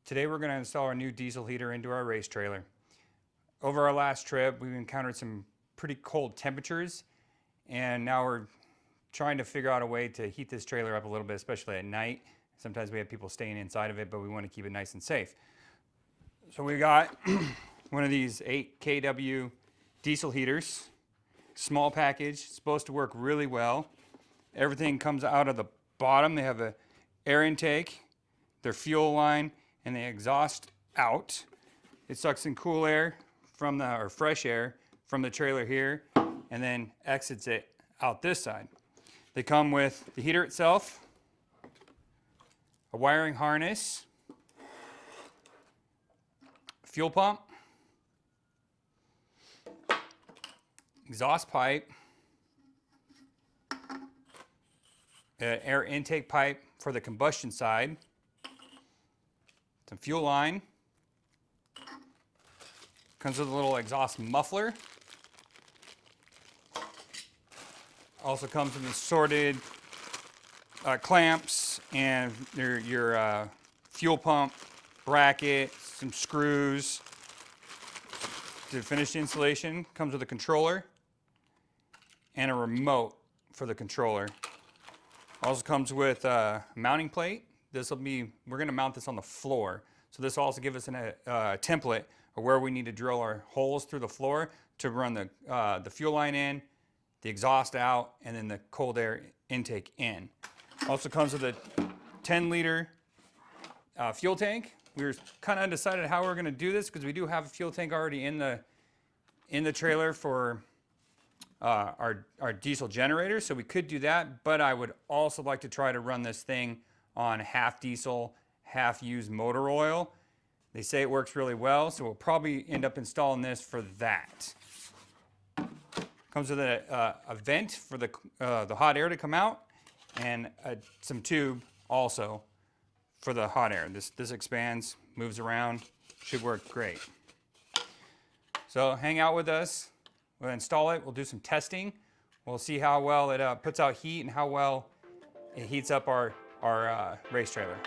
Today we're going to install our new diesel heater into our race trailer. Over our last trip, we've encountered some pretty cold temperatures, and now we're trying to figure out a way to heat this trailer up a little bit, especially at night. Sometimes we have people staying inside of it, but we want to keep it nice and safe. So we got one of these 8 kW diesel heaters, small package, supposed to work really well. Everything comes out of the bottom. They have an air intake, their fuel line, and the exhaust out. It sucks in cool air from or fresh air from the trailer here, and then exits it out this side. They come with the heater itself, a wiring harness, fuel pump, exhaust pipe, an air intake pipe for the combustion side, some fuel line, comes with a little exhaust muffler, also comes with assorted clamps and your fuel pump bracket, some screws. To finish the installation, comes with a controller and a remote for the controller. Also comes with a mounting plate. We're going to mount this on the floor. So this will also give us a template of where we need to drill our holes through the floor to run the fuel line in, the exhaust out, and then the cold air intake in. Also comes with a 10-liter fuel tank. We were kind of undecided how we're going to do this because we do have a fuel tank already in the trailer for our diesel generator, so we could do that, but I would also like to try to run this thing on half diesel, half used motor oil. They say it works really well, so we'll probably end up installing this for that. Comes with a vent for the hot air to come out, and some tube also for the hot air. This expands, moves around, should work great. So hang out with us. We'll install it. We'll do some testing. We'll see how well it puts out heat and how well it heats up our race trailer.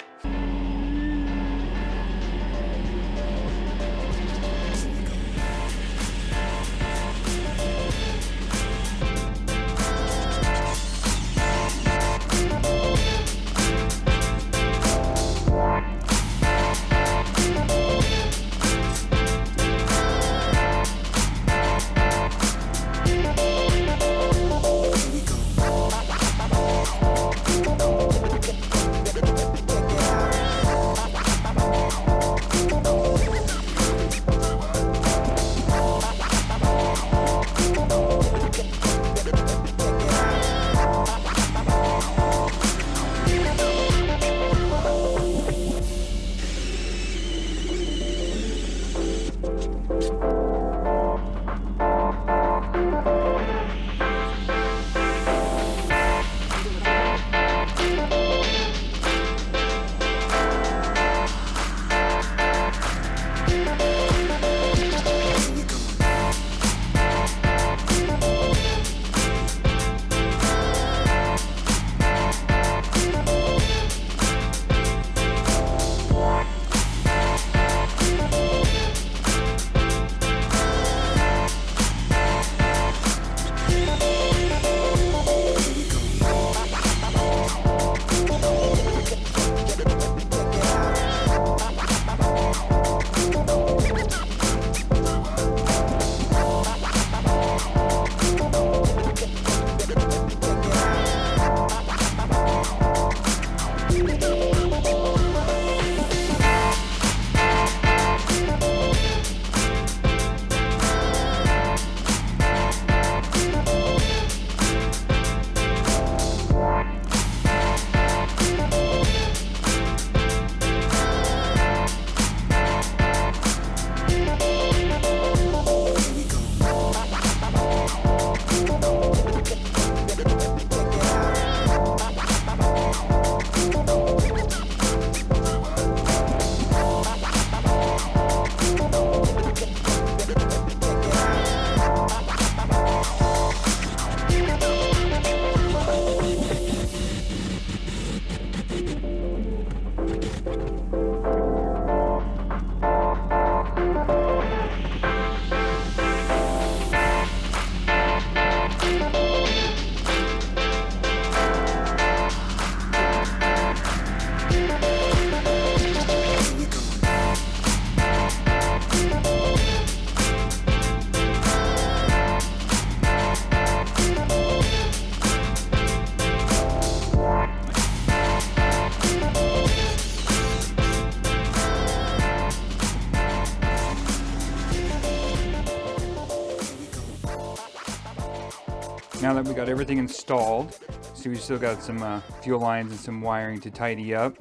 Now that we got everything installed, see we still got some fuel lines and some wiring to tidy up,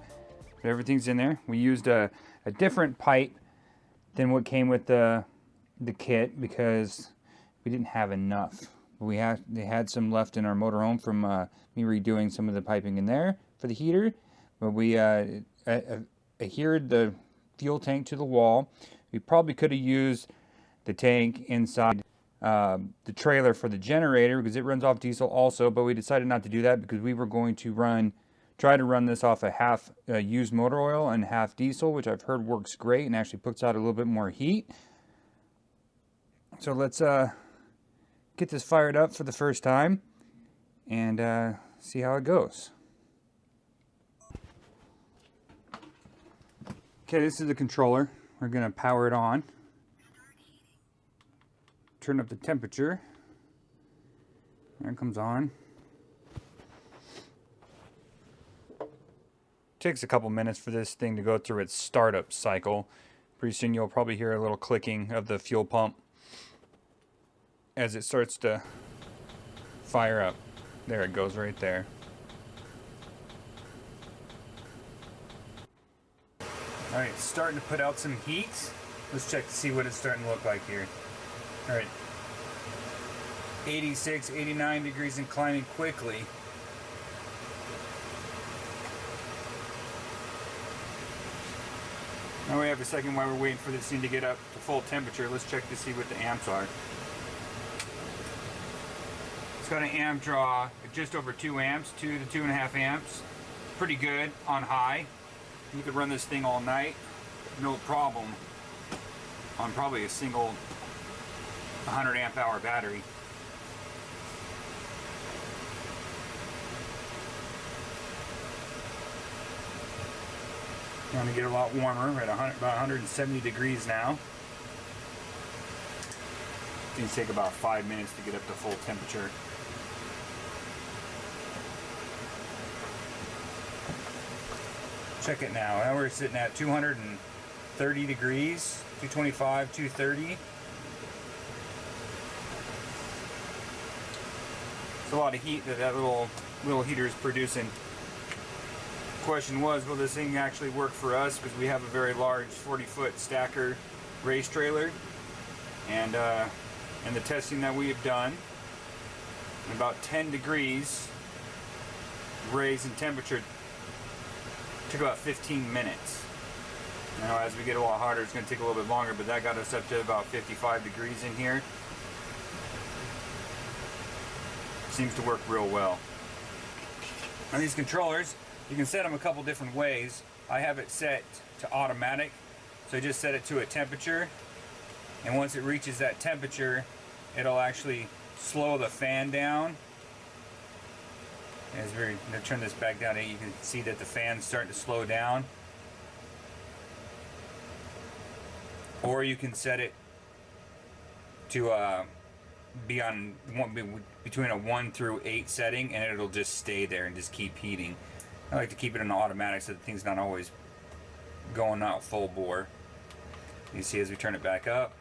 but everything's in there. We used a different pipe than what came with the kit because we didn't have enough. They had some left in our motorhome from me redoing some of the piping in there for the heater, but we adhered the fuel tank to the wall. We probably could have used the tank inside the trailer for the generator because it runs off diesel also, but we decided not to do that because we were going to try to run this off a half used motor oil and half diesel, which I've heard works great and actually puts out a little bit more heat. So let's get this fired up for the first time and see how it goes. Okay, this is the controller. We're going to power it on. Turn up the temperature. There it comes on. Takes a couple minutes for this thing to go through its startup cycle. Pretty soon you'll probably hear a little clicking of the fuel pump as it starts to fire up. There it goes right there. Alright, it's starting to put out some heat. Let's check to see what it's starting to look like here. Alright, 86, 89 degrees and climbing quickly. Now we have a second while we're waiting for this thing to get up to full temperature. Let's check to see what the amps are. It's got an amp draw of just over 2 amps, 2 to 2.5 amps. Pretty good on high. You could run this thing all night, no problem, on probably a single 100 amp hour battery. Going to get a lot warmer. We're at about 170 degrees now. Things take about 5 minutes to get up to full temperature. Check it now. Now we're sitting at 230 degrees, 225, 230. It's a lot of heat that little heater is producing. Question was, will this thing actually work for us? Because we have a very large 40-foot stacker race trailer, and the testing that we have done, about 10 degrees raise in temperature took about 15 minutes. Now as we get a lot hotter, it's going to take a little bit longer, but that got us up to about 55 degrees in here. Seems to work real well. Now these controllers, you can set them a couple different ways. I have it set to automatic, so I just set it to a temperature, and once it reaches that temperature, it'll actually slow the fan down. As we're going to turn this back down, you can see that the fan's starting to slow down. Or you can set it to be on between a 1 through 8 setting, and it'll just stay there and just keep heating. I like to keep it in automatic so the thing's not always going out full bore. You see as we turn it back up.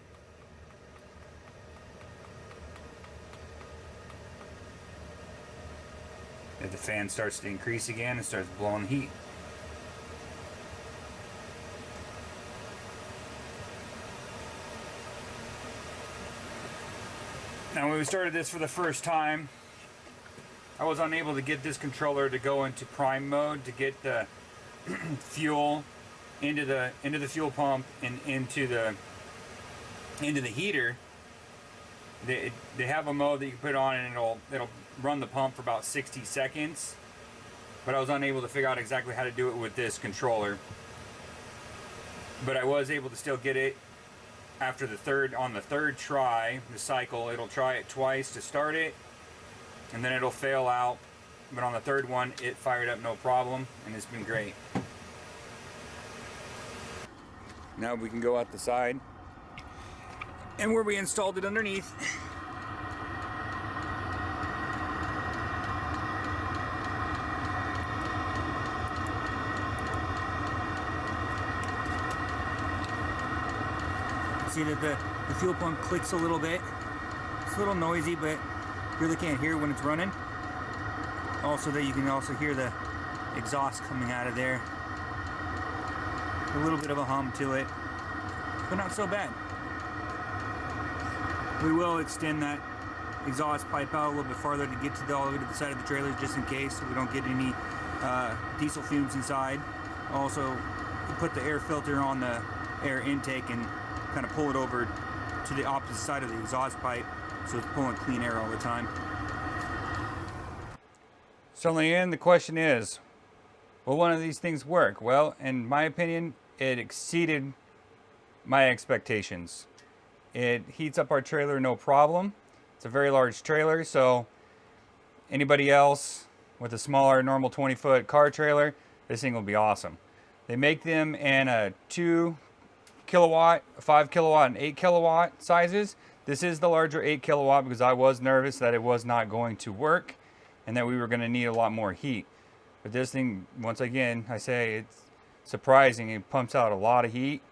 If the fan starts to increase again, it starts blowing heat. Now when we started this for the first time, I was unable to get this controller to go into prime mode to get the fuel into the fuel pump and into the heater. They have a mode that you can put on and it'll run the pump for about 60 seconds. But I was unable to figure out exactly how to do it with this controller. But I was able to still get it after on the third try, the cycle. It'll try it twice to start it, and then it'll fail out. But on the third one, it fired up no problem, and it's been great. Now we can go out the side and where we installed it underneath. See that the fuel pump clicks a little bit. It's a little noisy, but really can't hear when it's running. Also, that you can also hear the exhaust coming out of there. A little bit of a hum to it, but not so bad. We will extend that exhaust pipe out a little bit farther to get to all the way to the side of the trailer, just in case so we don't get any diesel fumes inside. Also, put the air filter on the air intake and kind of pull it over to the opposite side of the exhaust pipe so it's pulling clean air all the time. So in the end, the question is, will one of these things work? Well, in my opinion, it exceeded my expectations. It heats up our trailer no problem. It's a very large trailer, so anybody else with a smaller normal 20-foot car trailer, this thing will be awesome. They make them in a 2 kilowatt, 5 kilowatt, and 8 kilowatt sizes. This is the larger 8 kilowatt because I was nervous that it was not going to work and that we were going to need a lot more heat. But this thing, once again, I say it's surprising. It pumps out a lot of heat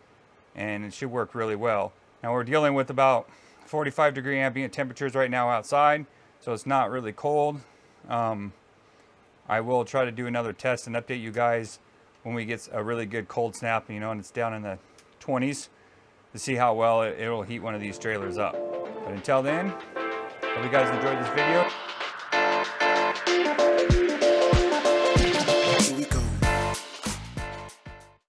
and it should work really well. Now we're dealing with about 45-degree ambient temperatures right now outside, so it's not really cold. I will try to do another test and update you guys when we get a really good cold snap, you know, and it's down in the 20s to see how well it'll heat one of these trailers up. But until then, hope you guys enjoyed this video.